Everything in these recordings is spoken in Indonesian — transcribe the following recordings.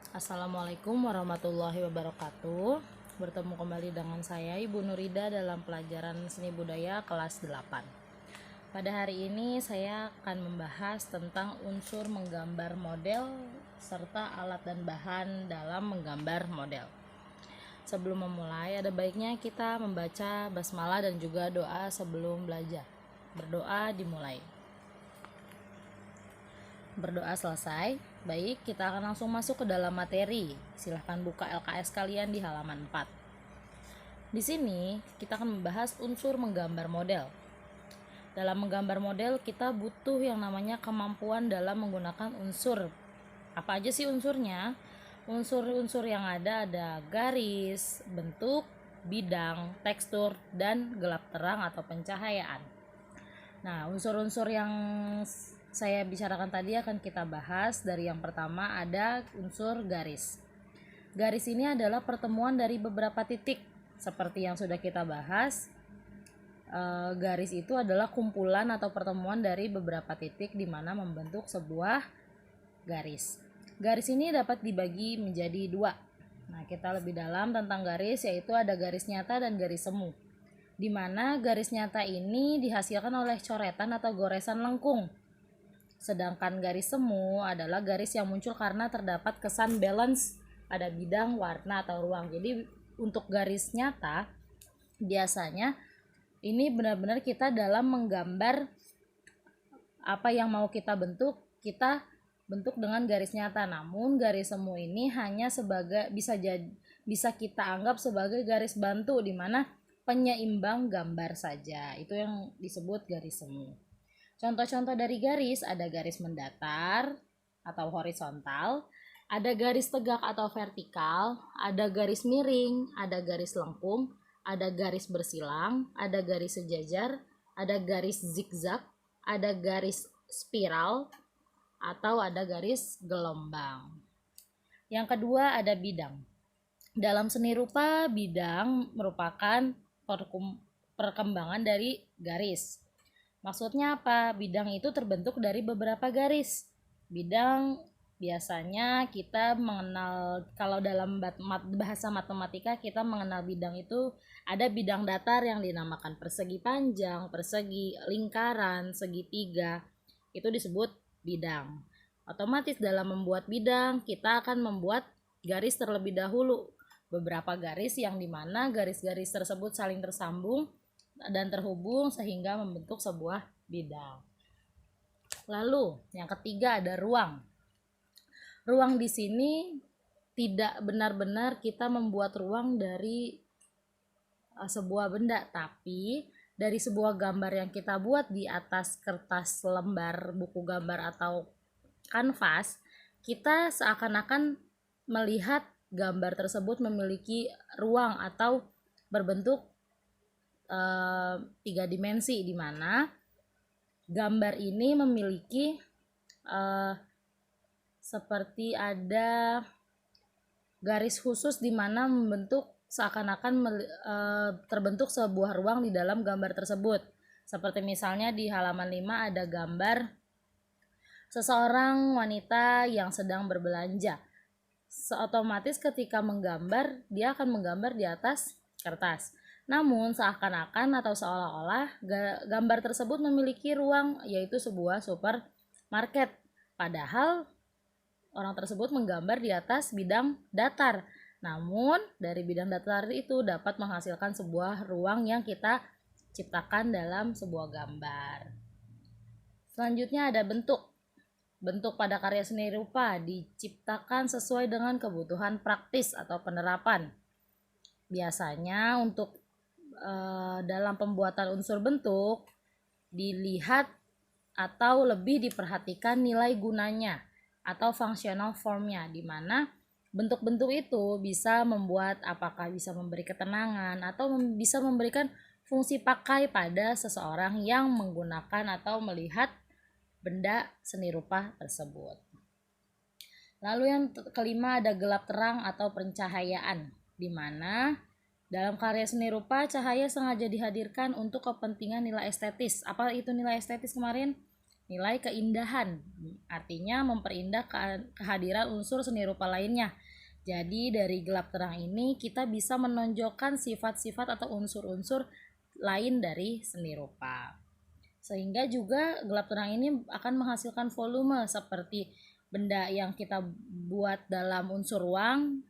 Assalamualaikum warahmatullahi wabarakatuh. Bertemu kembali dengan saya Ibu Nurida dalam pelajaran seni budaya kelas 8. Pada hari ini saya akan membahas tentang unsur menggambar model serta alat dan bahan dalam menggambar model. Sebelum memulai, ada baiknya kita membaca basmalah dan juga doa sebelum belajar. Berdoa dimulai. Berdoa selesai. Baik, kita akan langsung masuk ke dalam materi. Silahkan buka LKS kalian di halaman 4. Di sini kita akan membahas unsur menggambar model. Dalam menggambar model kita butuh yang namanya kemampuan dalam menggunakan unsur. Apa aja sih unsurnya? Unsur-unsur yang ada garis, bentuk, bidang, tekstur, dan gelap terang atau pencahayaan. Nah, unsur-unsur yang saya bicarakan tadi akan kita bahas. Dari yang pertama ada unsur garis. Garis ini adalah pertemuan dari beberapa titik. Seperti yang sudah kita bahas, garis itu adalah kumpulan atau pertemuan dari beberapa titik di mana membentuk sebuah garis. Garis ini dapat dibagi menjadi dua. Nah, kita lebih dalam tentang garis, yaitu ada garis nyata dan garis semu. Di mana garis nyata ini dihasilkan oleh coretan atau goresan lengkung. Sedangkan garis semu adalah garis yang muncul karena terdapat kesan balance pada bidang, warna, atau ruang. Jadi untuk garis nyata biasanya ini benar-benar kita dalam menggambar apa yang mau kita bentuk, kita bentuk dengan garis nyata. Namun garis semu ini hanya sebagai bisa kita anggap sebagai garis bantu di mana penyeimbang gambar saja. Itu yang disebut garis semu. Contoh-contoh dari garis ada garis mendatar atau horizontal, ada garis tegak atau vertikal, ada garis miring, ada garis lengkung, ada garis bersilang, ada garis sejajar, ada garis zigzag, ada garis spiral, atau ada garis gelombang. Yang kedua ada bidang. Dalam seni rupa, bidang merupakan perkembangan dari garis. Maksudnya apa? Bidang itu terbentuk dari beberapa garis. Bidang biasanya kita mengenal, kalau dalam bahasa matematika kita mengenal bidang itu ada bidang datar yang dinamakan persegi panjang, persegi, lingkaran, segitiga. Itu disebut bidang. Otomatis dalam membuat bidang kita akan membuat garis terlebih dahulu. Beberapa garis yang dimana garis-garis tersebut saling tersambung dan terhubung sehingga membentuk sebuah bidang. Lalu yang ketiga ada ruang. Ruang di sini tidak benar-benar kita membuat ruang dari sebuah benda, tapi dari sebuah gambar yang kita buat di atas kertas lembar buku gambar atau kanvas, kita seakan-akan melihat gambar tersebut memiliki ruang atau berbentuk 3 dimensi, di mana gambar ini memiliki seperti ada garis khusus di mana membentuk seakan-akan terbentuk sebuah ruang di dalam gambar tersebut. Seperti misalnya di halaman 5 ada gambar seseorang wanita yang sedang berbelanja. Otomatis ketika menggambar, dia akan menggambar di atas kertas. Namun seakan-akan atau seolah-olah gambar tersebut memiliki ruang, yaitu sebuah supermarket. Padahal orang tersebut menggambar di atas bidang datar. Namun dari bidang datar itu dapat menghasilkan sebuah ruang yang kita ciptakan dalam sebuah gambar. Selanjutnya ada bentuk. Bentuk pada karya seni rupa diciptakan sesuai dengan kebutuhan praktis atau penerapan. Biasanya untuk dalam pembuatan unsur bentuk dilihat atau lebih diperhatikan nilai gunanya atau functional formnya, di mana bentuk-bentuk itu bisa membuat apakah bisa memberi ketenangan atau bisa memberikan fungsi pakai pada seseorang yang menggunakan atau melihat benda seni rupa tersebut. Lalu yang kelima ada gelap terang atau pencahayaan, di mana dalam karya seni rupa cahaya sengaja dihadirkan untuk kepentingan nilai estetis. Apa itu nilai estetis kemarin? nilai keindahan, artinya memperindah kehadiran unsur seni rupa lainnya. Jadi dari gelap terang ini kita bisa menonjolkan sifat-sifat atau unsur-unsur lain dari seni rupa. Sehingga juga gelap terang ini akan menghasilkan volume seperti benda yang kita buat dalam unsur ruang,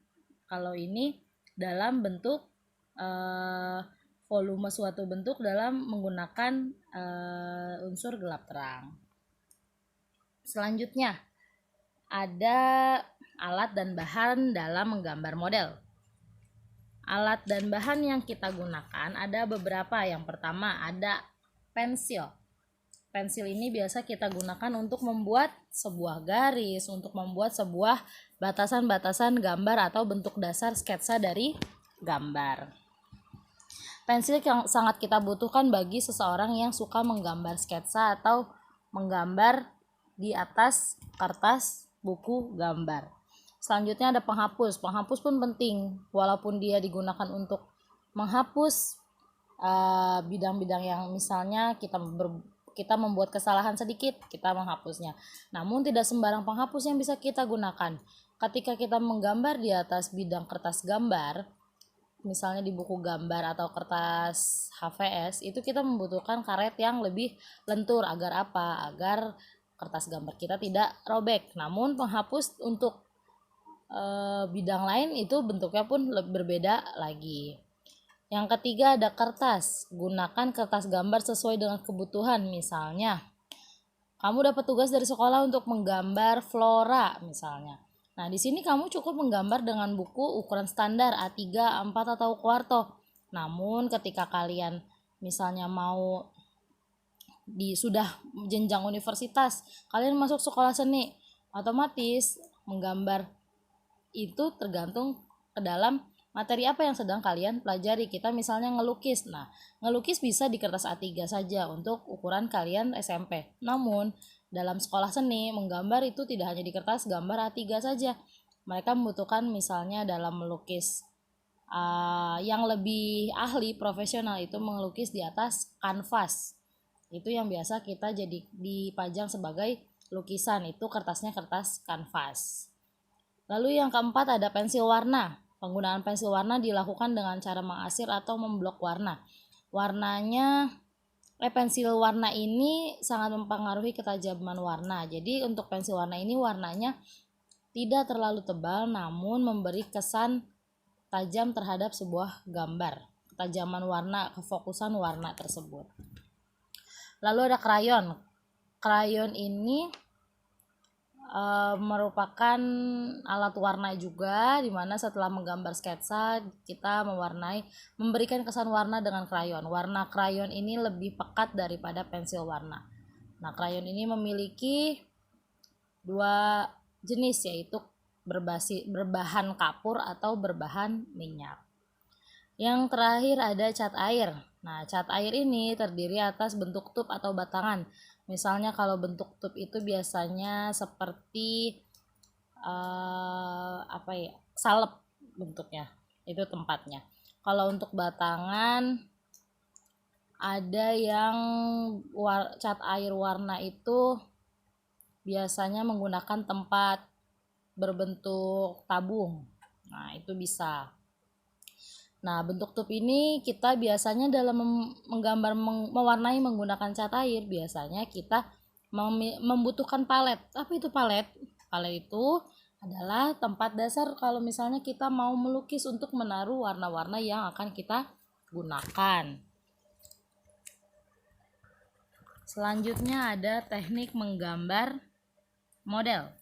kalau ini dalam bentuk volume suatu bentuk dalam menggunakan unsur gelap terang. Selanjutnya ada alat dan bahan dalam menggambar model. Alat dan bahan yang kita gunakan ada beberapa. Yang pertama ada pensil. Pensil ini biasa kita gunakan untuk membuat sebuah garis, untuk membuat sebuah batasan-batasan gambar atau bentuk dasar sketsa dari gambar. Pensil yang sangat kita butuhkan bagi seseorang yang suka menggambar sketsa atau menggambar di atas kertas buku gambar. Selanjutnya ada penghapus. Penghapus pun penting, walaupun dia digunakan untuk menghapus bidang-bidang yang misalnya kita membuat kesalahan sedikit, kita menghapusnya. Namun tidak sembarang penghapus yang bisa kita gunakan. Ketika kita menggambar di atas bidang kertas gambar, misalnya di buku gambar atau kertas HVS, itu kita membutuhkan karet yang lebih lentur. Agar apa? Agar kertas gambar kita tidak robek. Namun penghapus untuk bidang lain itu bentuknya pun berbeda lagi. Yang ketiga ada kertas. Gunakan kertas gambar sesuai dengan kebutuhan. Misalnya kamu dapat tugas dari sekolah untuk menggambar flora misalnya. Nah, di sini kamu cukup menggambar dengan buku ukuran standar A3, A4 atau kuarto. Namun ketika kalian misalnya mau sudah jenjang universitas, kalian masuk sekolah seni, otomatis menggambar itu tergantung ke dalam materi apa yang sedang kalian pelajari. Kita misalnya ngelukis. Nah, ngelukis bisa di kertas A3 saja untuk ukuran kalian SMP. Namun, dalam sekolah seni, menggambar itu tidak hanya di kertas gambar A3 saja. Mereka membutuhkan misalnya dalam melukis yang lebih ahli, profesional, itu melukis di atas kanvas. Itu yang biasa kita jadi dipajang sebagai lukisan, itu kertasnya kertas kanvas. Lalu yang keempat ada pensil warna. Penggunaan pensil warna dilakukan dengan cara mengasir atau memblok warna. Pensil warna ini sangat mempengaruhi ketajaman warna. Jadi untuk pensil warna ini warnanya tidak terlalu tebal, namun memberi kesan tajam terhadap sebuah gambar. Ketajaman warna, kefokusan warna tersebut. Lalu ada krayon. Krayon ini merupakan alat warna juga, dimana setelah menggambar sketsa kita memberikan kesan warna dengan krayon. Warna krayon ini lebih pekat daripada pensil warna. Nah, krayon ini memiliki dua jenis, yaitu berbahan kapur atau berbahan minyak. Yang terakhir ada cat air. Nah, cat air ini terdiri atas bentuk tub atau batangan. Misalnya kalau bentuk tub itu biasanya seperti salep bentuknya, itu tempatnya. Kalau untuk batangan ada yang cat air warna itu biasanya menggunakan tempat berbentuk tabung. Nah, itu bisa. Nah, bentuk tub ini kita biasanya dalam mewarnai menggunakan cat air, biasanya kita membutuhkan palet. Apa itu palet? Palet itu adalah tempat dasar kalau misalnya kita mau melukis untuk menaruh warna-warna yang akan kita gunakan. Selanjutnya ada teknik menggambar model.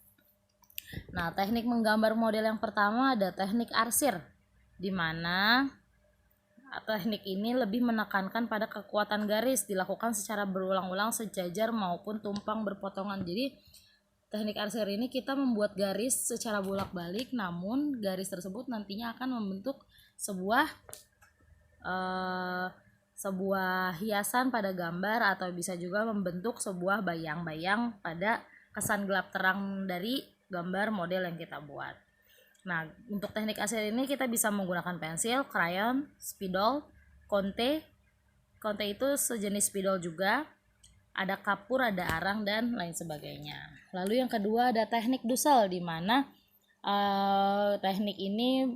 Nah, teknik menggambar model yang pertama ada teknik arsir, di mana teknik ini lebih menekankan pada kekuatan garis, dilakukan secara berulang-ulang, sejajar maupun tumpang berpotongan. Jadi teknik arsir ini kita membuat garis secara bolak-balik, namun garis tersebut nantinya akan membentuk sebuah hiasan pada gambar, atau bisa juga membentuk sebuah bayang-bayang pada kesan gelap terang dari gambar model yang kita buat. Nah, untuk teknik arsir ini kita bisa menggunakan pensil, krayon, spidol, konte. Konte itu sejenis spidol juga. ada kapur, ada arang, dan lain sebagainya. Lalu yang kedua ada teknik Dussel, di mana teknik ini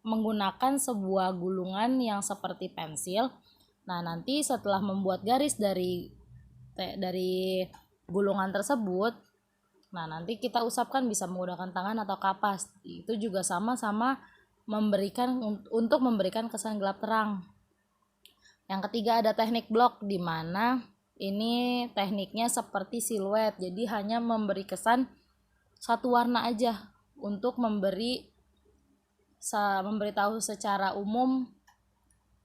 menggunakan sebuah gulungan yang seperti pensil. Nah, nanti setelah membuat garis dari gulungan tersebut, nah nanti kita usapkan bisa menggunakan tangan atau kapas. Itu juga sama-sama untuk memberikan kesan gelap terang. Yang ketiga ada teknik blok, di mana ini tekniknya seperti siluet, jadi hanya memberi kesan satu warna aja untuk memberitahu secara umum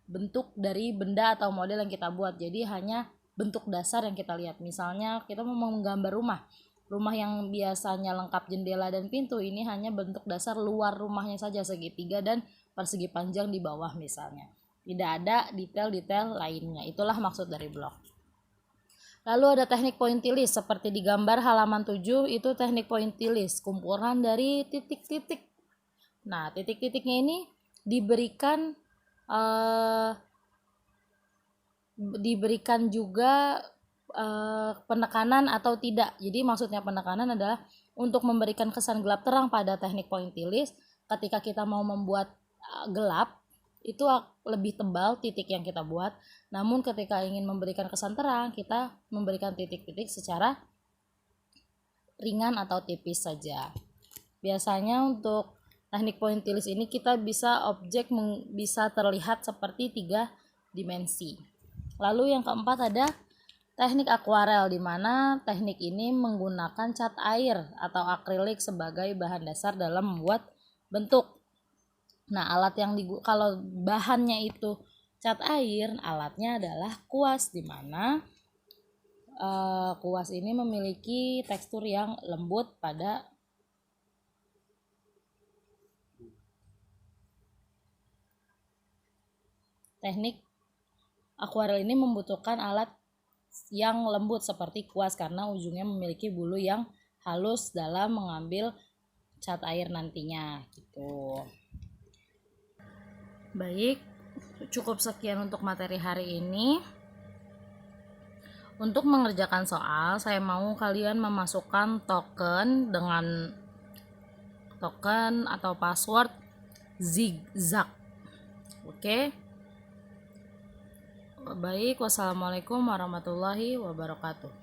bentuk dari benda atau model yang kita buat. Jadi hanya bentuk dasar yang kita lihat. Misalnya kita mau menggambar rumah yang biasanya lengkap jendela dan pintu, ini hanya bentuk dasar luar rumahnya saja, segitiga dan persegi panjang di bawah misalnya. Tidak ada detail-detail lainnya. Itulah maksud dari blok. Lalu ada teknik pointillis, seperti di gambar halaman 7, itu teknik pointillis, kumpulan dari titik-titik. Nah, titik-titiknya ini diberikan juga penekanan atau tidak. Jadi maksudnya penekanan adalah untuk memberikan kesan gelap terang pada teknik pointillis. Ketika kita mau membuat gelap, itu lebih tebal titik yang kita buat. Namun ketika ingin memberikan kesan terang, kita memberikan titik-titik secara ringan atau tipis saja. Biasanya untuk teknik pointillis ini kita objek bisa terlihat seperti 3 dimensi. Lalu yang keempat ada teknik akuarel, di mana teknik ini menggunakan cat air atau akrilik sebagai bahan dasar dalam membuat bentuk. Nah, kalau bahannya itu cat air, alatnya adalah kuas, di mana kuas ini memiliki tekstur yang lembut pada teknik akuarel ini membutuhkan alat yang lembut seperti kuas karena ujungnya memiliki bulu yang halus dalam mengambil cat air nantinya gitu. Baik, cukup sekian untuk materi hari ini. Untuk mengerjakan soal, saya mau kalian memasukkan token atau password zigzag. Oke. Baik, wassalamualaikum warahmatullahi wabarakatuh.